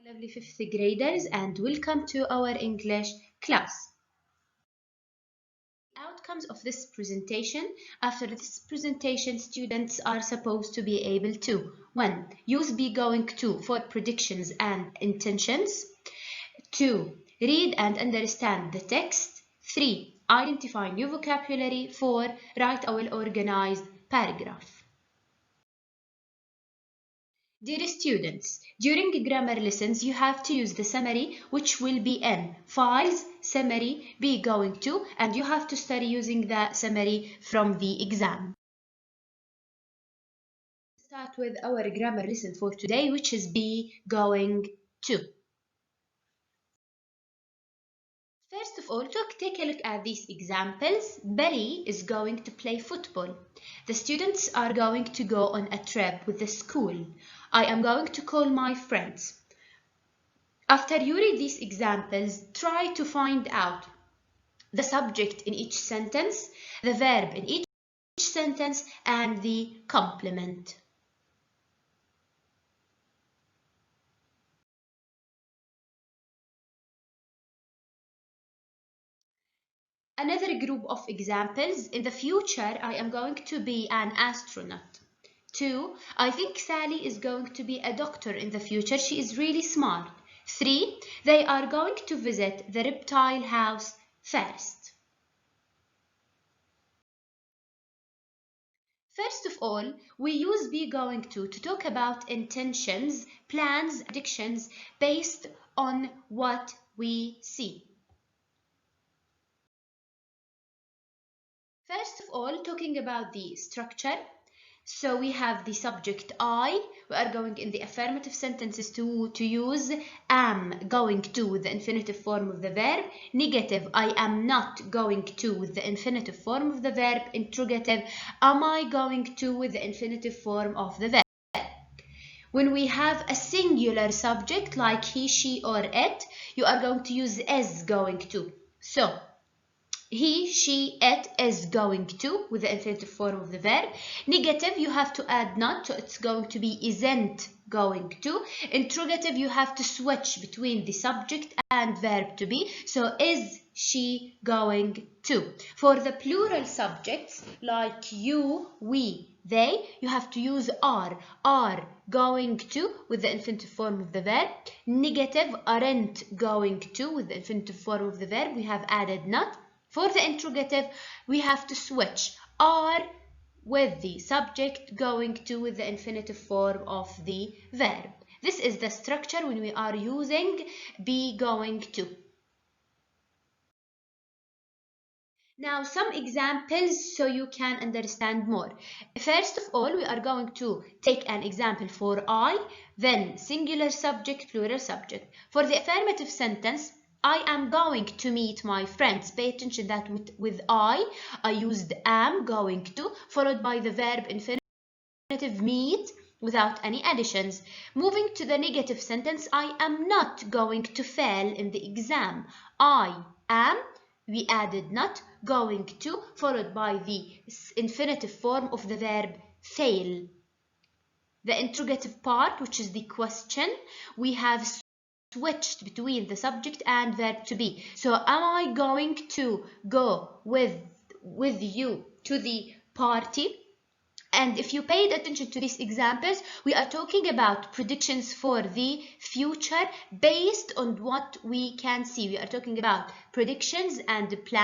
Lovely fifth graders, and welcome to our English class. Outcomes of this presentation. After this presentation, students are supposed to be able to 1. Use be going to for predictions and intentions. 2. Read and understand the text. 3. Identify new vocabulary. 4. Write a well-organized paragraph. Dear students, during grammar lessons, you have to use the summary, which will be in files, summary, be going to, and you have to study using the summary from the exam. Start with our grammar lesson for today, which is be going to. First of all, take a look at these examples. Betty is going to play football. The students are going to go on a trip with the school. I am going to call my friends. After you read these examples, try to find out the subject in each sentence, the verb in each sentence, and the complement. Another group of examples. In the future, I am going to be an astronaut. 2. I think Sally is going to be a doctor in the future. She is really smart. 3. They are going to visit the reptile house first. First of all, we use be going to talk about intentions, plans, predictions based on what we see. First of all, talking about the structure. So we have the subject I. We are going in the affirmative sentences to use am going to with the infinitive form of the verb. Negative, I am not going to with the infinitive form of the verb. Interrogative, am I going to with the infinitive form of the verb. When we have a singular subject like he, she, or it, you are going to use is going to. So he, she, it is going to with the infinitive form of the verb. Negative, you have to add not, so it's going to be isn't going to. Interrogative, you have to switch between the subject and verb to be, so is she going to. For the plural subjects like you, we, they, you have to use are going to with the infinitive form of the verb. Negative, aren't going to with the infinitive form of the verb. We have added not. For the interrogative, we have to switch are with the subject, going to with the infinitive form of the verb. This is the structure when we are using be going to. Now, some examples so you can understand more. First of all, we are going to take an example for I, then singular subject, plural subject. For the affirmative sentence, I am going to meet my friends. Pay attention that with I used am going to, followed by the verb infinitive meet without any additions. Moving to the negative sentence, I am not going to fail in the exam. I am, we added not, going to, followed by the infinitive form of the verb fail. The interrogative part, which is the question, we have switched between the subject and verb to be. So am I going to go with you to the party? And if you paid attention to these examples, we are talking about predictions for the future based on what we can see. We are talking about predictions and plans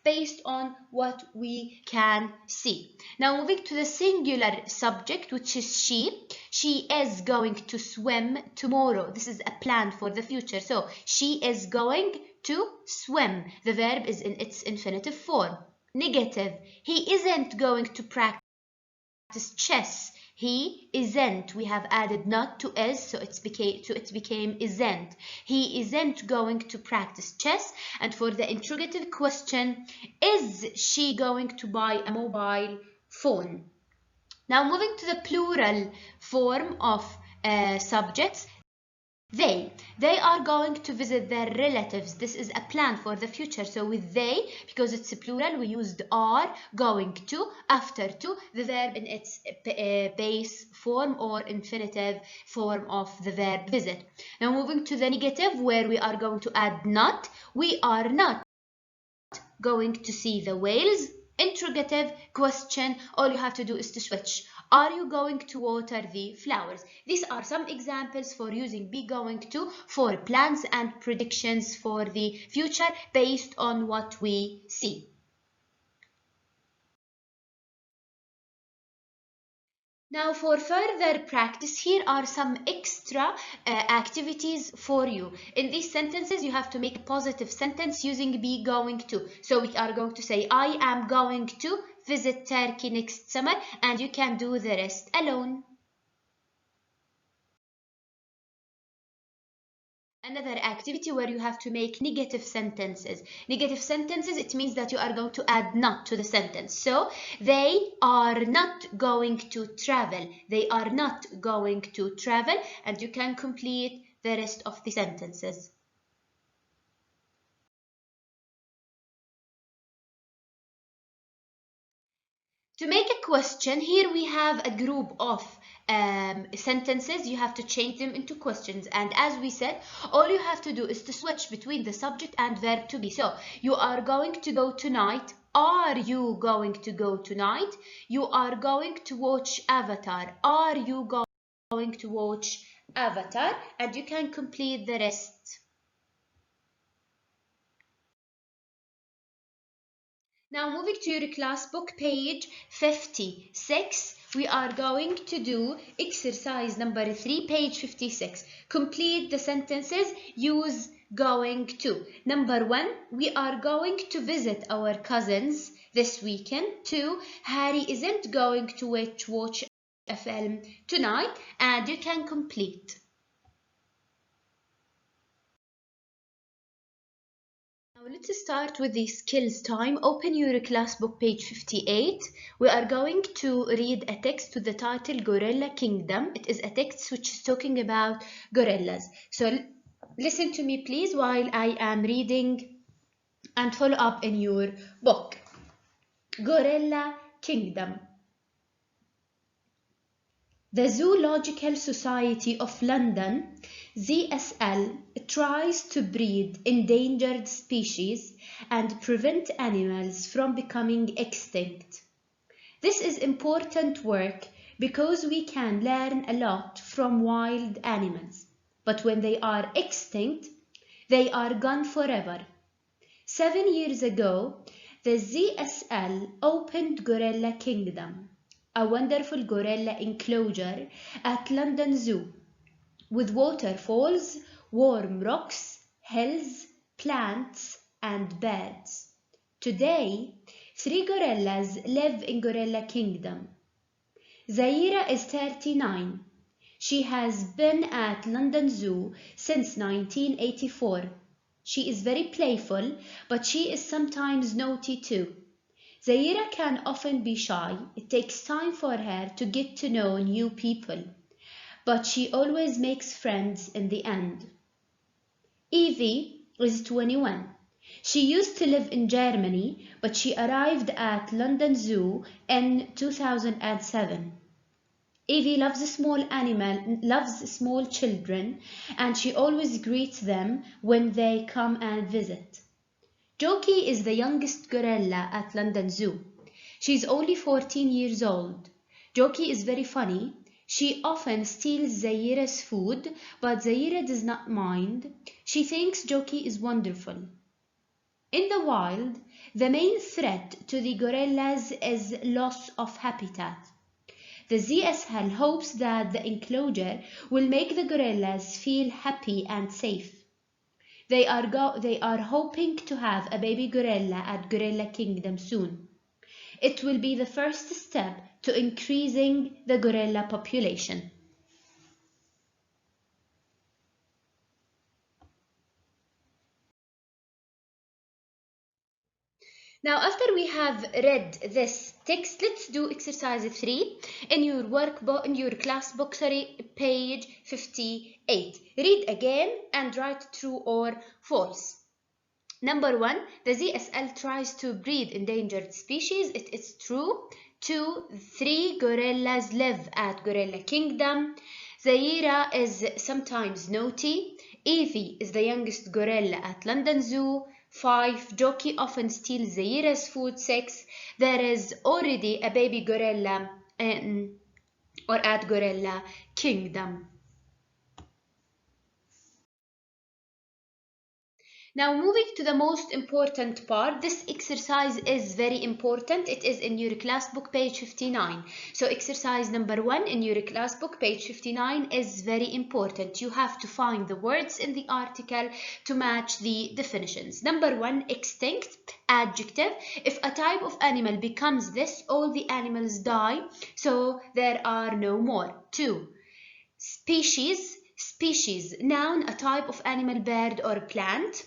based on what we can see. Now moving to the singular subject, which is she. She is going to swim tomorrow. This is a plan for the future. So she is going to swim. The verb is in its infinitive form. Negative, he isn't going to practice chess. He isn't. We have added not to is, so it became isn't. He isn't going to practice chess. And for the interrogative question, is she going to buy a mobile phone? Now moving to the plural form of subjects. They are going to visit their relatives. This is a plan for the future. So with they, because it's a plural, we used are going to after to the verb in its base form or infinitive form of the verb visit. Now moving to the negative, where we are going to add not. We are not going to see the whales. Interrogative question, all you have to do is to switch. Are you going to water the flowers? These are some examples for using be going to for plans and predictions for the future based on what we see. Now for further practice, here are some extra activities for you. In these sentences, you have to make a positive sentence using be going to. So we are going to say, I am going to visit Turkey next summer, and you can do the rest alone. Another activity where you have to make negative sentences. Negative sentences, it means that you are going to add not to the sentence. So, they are not going to travel. They are not going to travel, and you can complete the rest of the sentences. To make a question, here we have a group of sentences. You have to change them into questions. And as we said, all you have to do is to switch between the subject and verb to be. So, you are going to go tonight. Are you going to go tonight? You are going to watch Avatar. Are you going to watch Avatar? And you can complete the rest. Now moving to your class book, page 56, we are going to do exercise number 3, page 56. Complete the sentences, use going to. Number 1, we are going to visit our cousins this weekend. 2, Harry isn't going to watch a film tonight, and you can complete. Now let's start with the skills time. Open your class book, page 58. We are going to read a text to the title Gorilla Kingdom. It is a text which is talking about gorillas. So listen to me please while I am reading and follow up in your book. Gorilla Kingdom. The Zoological Society of London, ZSL, tries to breed endangered species and prevent animals from becoming extinct. This is important work because we can learn a lot from wild animals, but when they are extinct, they are gone forever. 7 years ago, the ZSL opened Gorilla Kingdom, a wonderful gorilla enclosure at London Zoo, with waterfalls, warm rocks, hills, plants, and birds. Today, 3 gorillas live in Gorilla Kingdom. Zaira is 39. She has been at London Zoo since 1984. She is very playful, but she is sometimes naughty too. Zaira can often be shy. It takes time for her to get to know new people, but she always makes friends in the end. Evie is 21. She used to live in Germany, but she arrived at London Zoo in 2007. Evie loves small children, and she always greets them when they come and visit. Joki is the youngest gorilla at London Zoo. She's only 14 years old. Joki is very funny. She often steals Zaira's food, but Zaira does not mind. She thinks Joki is wonderful. In the wild, the main threat to the gorillas is loss of habitat. The ZSL hopes that the enclosure will make the gorillas feel happy and safe. They are hoping to have a baby gorilla at Gorilla Kingdom soon. It will be the first step to increasing the gorilla population. Now, after we have read this text, let's do exercise 3 in your workbook, in your class book, sorry, page 58. Read again and write true or false. Number 1, the ZSL tries to breed endangered species. It is true. 2, 3 gorillas live at Gorilla Kingdom. Zaira is sometimes naughty. Evie is the youngest gorilla at London Zoo. 5, Jockey often steals Zaira's food. 6, there is already a baby gorilla or at Gorilla Kingdom. Now moving to the most important part, this exercise is very important. It is in your class book page 59. So exercise number 1 in your class book page 59 is very important. You have to find the words in the article to match the definitions. Number 1, extinct, adjective. If a type of animal becomes this, all the animals die, so there are no more. 2, species, species, noun, a type of animal, bird or plant.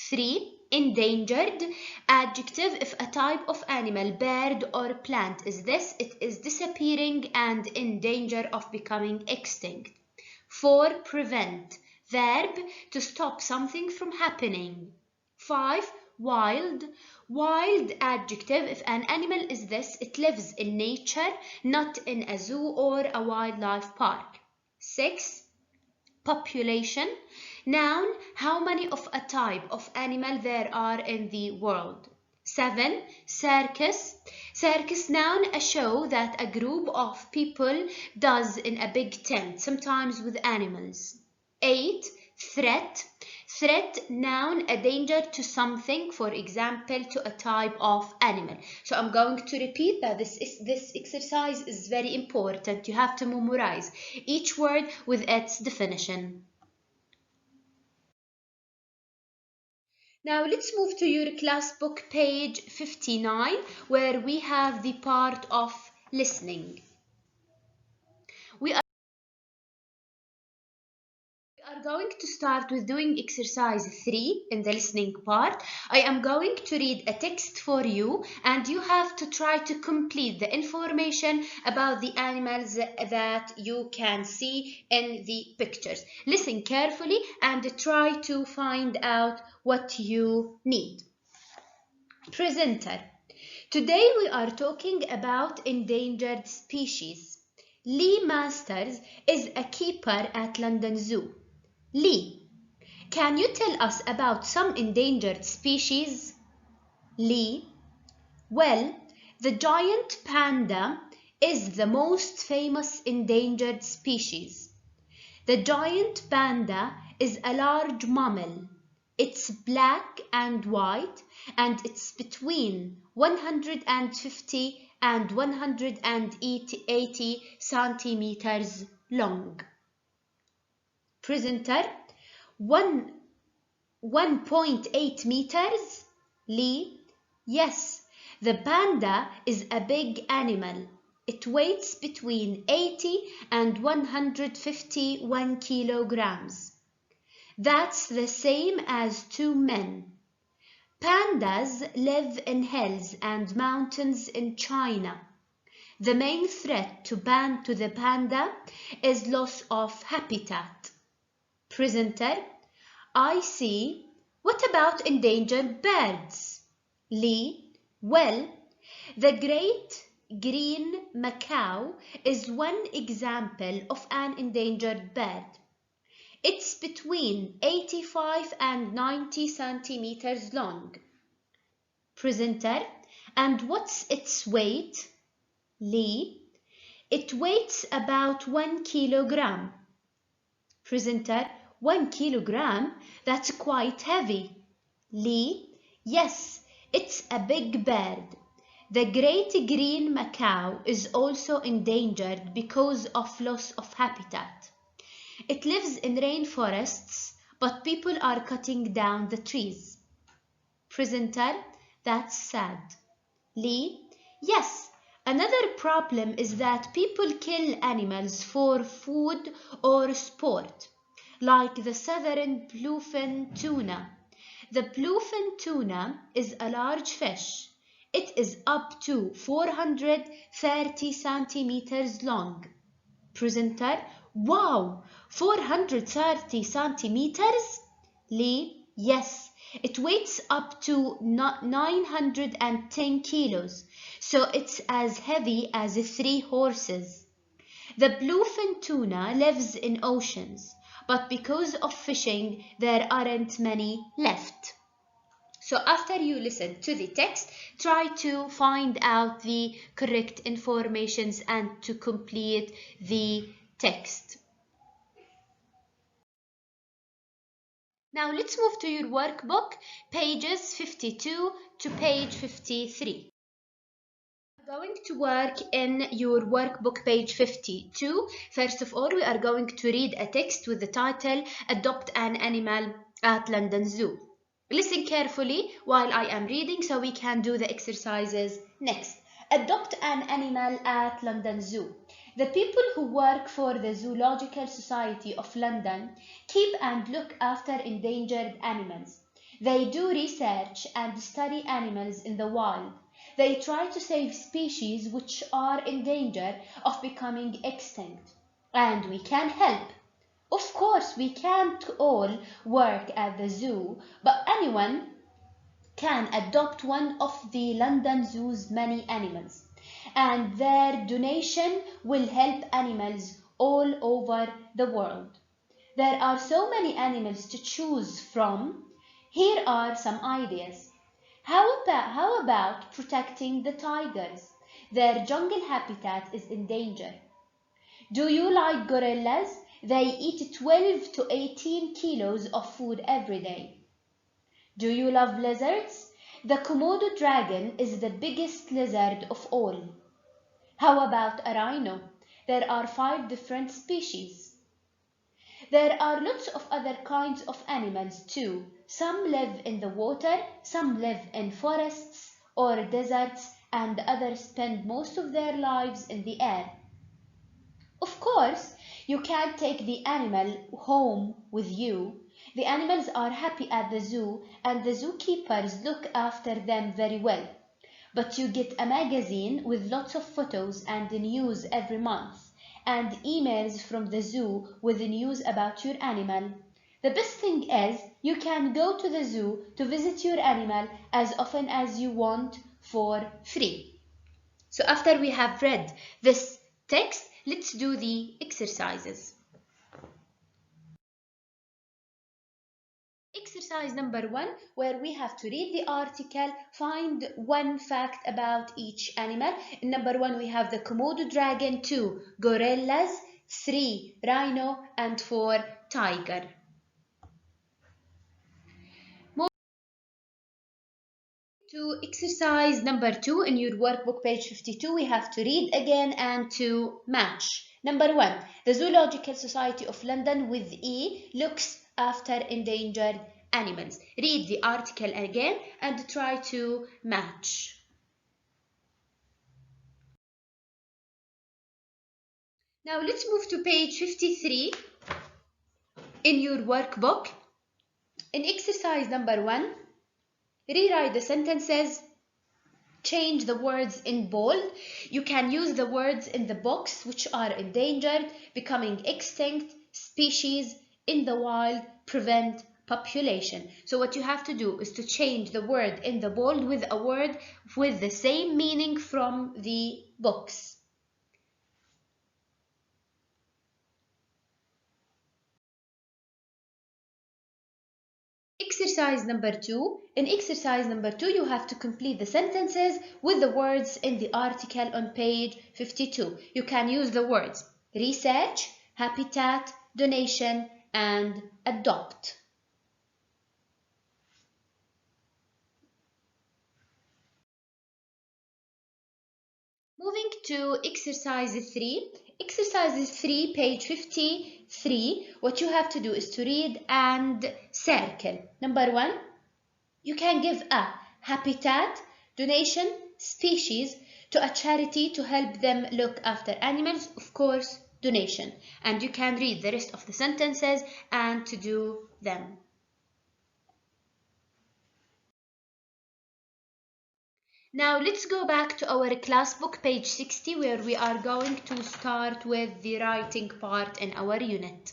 3, endangered, adjective. If a type of animal, bird or plant is this, it is disappearing and in danger of becoming extinct. 4, prevent, verb, to stop something from happening. 5, wild, wild, adjective. If an animal is this, it lives in nature, not in a zoo or a wildlife park. 6, population, noun, how many of a type of animal there are in the world. 7, circus, circus, noun, a show that a group of people does in a big tent, sometimes with animals. 8, threat, threat, noun, a danger to something, for example, to a type of animal. So I'm going to repeat that this exercise is very important. You have to memorize each word with its definition. Now let's move to your class book page 59, where we have the part of listening. We are going to start with doing exercise 3 in the listening part. I am going to read a text for you and you have to try to complete the information about the animals that you can see in the pictures. Listen carefully and try to find out what you need. Presenter. Today we are talking about endangered species. Lee Masters is a keeper at London Zoo. Lee, can you tell us about some endangered species? Lee, well, the giant panda is the most famous endangered species. The giant panda is a large mammal. It's black and white and it's between 150 and 180 centimeters long. Presenter, 1.8 meters? Lee, yes, the panda is a big animal. It weighs between 80 and 151 kilograms. That's the same as 2 men. Pandas live in hills and mountains in China. The main threat to the panda is loss of habitat. Presenter, I see. What about endangered birds? Lee, well, the great green macaw is one example of an endangered bird. It's between 85 and 90 centimeters long. Presenter, and what's its weight? Lee, it weighs about 1 kilogram. Presenter, 1 kilogram? That's quite heavy. Lee, yes, it's a big bird. The great green macaw is also endangered because of loss of habitat. It lives in rainforests, but people are cutting down the trees. Presenter, that's sad. Lee, yes, another problem is that people kill animals for food or sport, like the southern bluefin tuna. The bluefin tuna is a large fish. It is up to 430 centimeters long. Presenter: wow, 430 centimeters? Lee: yes, it weighs up to 910 kilos, so it's as heavy as 3 horses. The bluefin tuna lives in oceans, but because of fishing, there aren't many left. So after you listen to the text, try to find out the correct informations and to complete the text. Now let's move to your workbook, pages 52 to page 53. We're going to work in your workbook page 52. First of all, we are going to read a text with the title, Adopt an Animal at London Zoo. Listen carefully while I am reading so we can do the exercises next. Adopt an animal at London Zoo. The people who work for the Zoological Society of London keep and look after endangered animals. They do research and study animals in the wild. They try to save species which are in danger of becoming extinct. And we can help. Of course, we can't all work at the zoo, but anyone can adopt one of the London Zoo's many animals, and their donation will help animals all over the world. There are so many animals to choose from. Here are some ideas. How about protecting the tigers? Their jungle habitat is in danger. Do you like gorillas? They eat 12 to 18 kilos of food every day. Do you love lizards? The Komodo dragon is the biggest lizard of all. How about a rhino? There are 5 different species. There are lots of other kinds of animals too. Some live in the water, some live in forests or deserts, and others spend most of their lives in the air. Of course, you can't take the animal home with you. The animals are happy at the zoo and the zookeepers look after them very well. But you get a magazine with lots of photos and the news every month, and emails from the zoo with the news about your animal. The best thing is you can go to the zoo to visit your animal as often as you want for free. So after we have read this text, let's do the exercises. Exercise number 1, where we have to read the article, find one fact about each animal. In number 1, we have the Komodo dragon, 2, gorillas, 3, rhino, and 4, tiger. To exercise number 2 in your workbook page 52, we have to read again and to match. Number 1, the Zoological Society of London with E looks after endangered animals. Read the article again and try to match. Now let's move to page 53 in your workbook. In exercise number 1, rewrite the sentences. Change the words in bold. You can use the words in the box which are endangered, becoming extinct, species, in the wild, prevent, population. So what you have to do is to change the word in the bold with a word with the same meaning from the box. Exercise number 2. In exercise number 2, you have to complete the sentences with the words in the article on page 52. You can use the words research, habitat, donation, and adopt. Moving to exercise 3. Exercise 3, page 53. What you have to do is to read and circle. Number 1. You can give a habitat, donation, species to a charity to help them look after animals, of course, donation. And you can read the rest of the sentences and to do them. Now let's go back to our class book, page 60, where we are going to start with the writing part in our unit.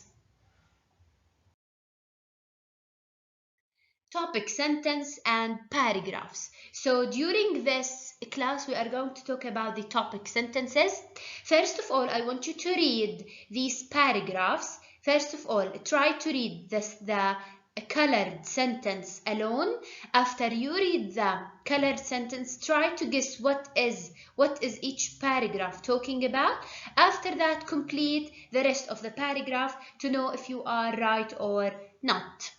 Topic, sentence, and paragraphs. So during this class, we are going to talk about the topic sentences. First of all, I want you to read these paragraphs. First of all, try to read the colored sentence alone. After you read the colored sentence, try to guess what is each paragraph talking about. After that, complete the rest of the paragraph to know if you are right or not.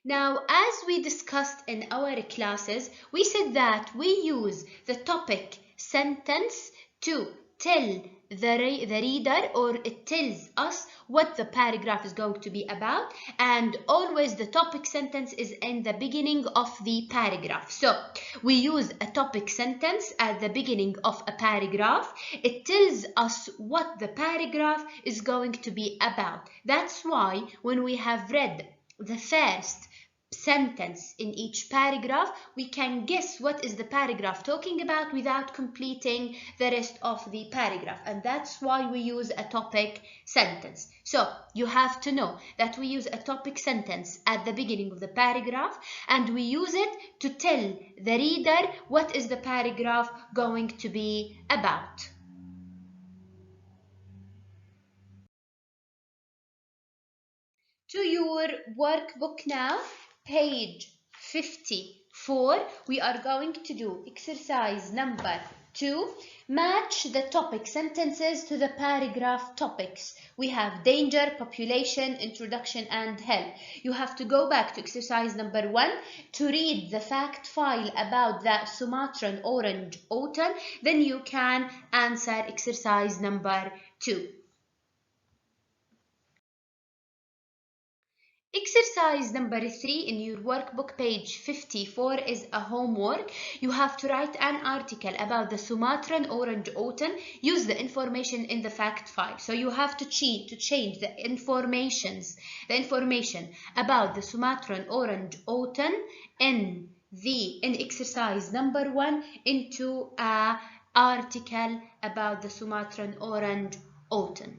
Now, as we discussed in our classes, we said that we use the topic sentence to tell the reader, or it tells us what the paragraph is going to be about, and always the topic sentence is in the beginning of the paragraph. So we use a topic sentence at the beginning of a paragraph. It tells us what the paragraph is going to be about. That's why when we have read the first sentence in each paragraph, we can guess what is the paragraph talking about without completing the rest of the paragraph, and that's why we use a topic sentence. So you have to know that we use a topic sentence at the beginning of the paragraph, and we use it to tell the reader what is the paragraph going to be about. To your workbook now, page 54, we are going to do exercise number 2. Match the topic sentences to the paragraph topics. We have danger, population, introduction, and health. You have to go back to exercise number 1 to read the fact file about the Sumatran orange autumn. Then you can answer exercise number 2. Exercise number 3 in your workbook, page 54, is a homework. You have to write an article about the Sumatran orange autumn. Use the information in the fact file. So you have to change the information about the Sumatran orange autumn in exercise number 1 into an article about the Sumatran orange autumn.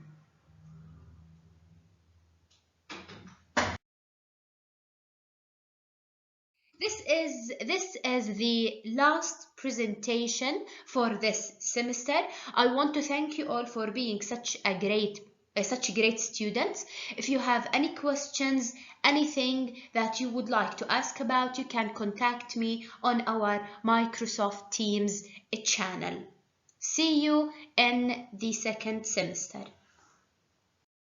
This is the last presentation for this semester. I want to thank you all for being such great students. If you have any questions, anything that you would like to ask about, you can contact me on our Microsoft Teams channel. See you in the second semester.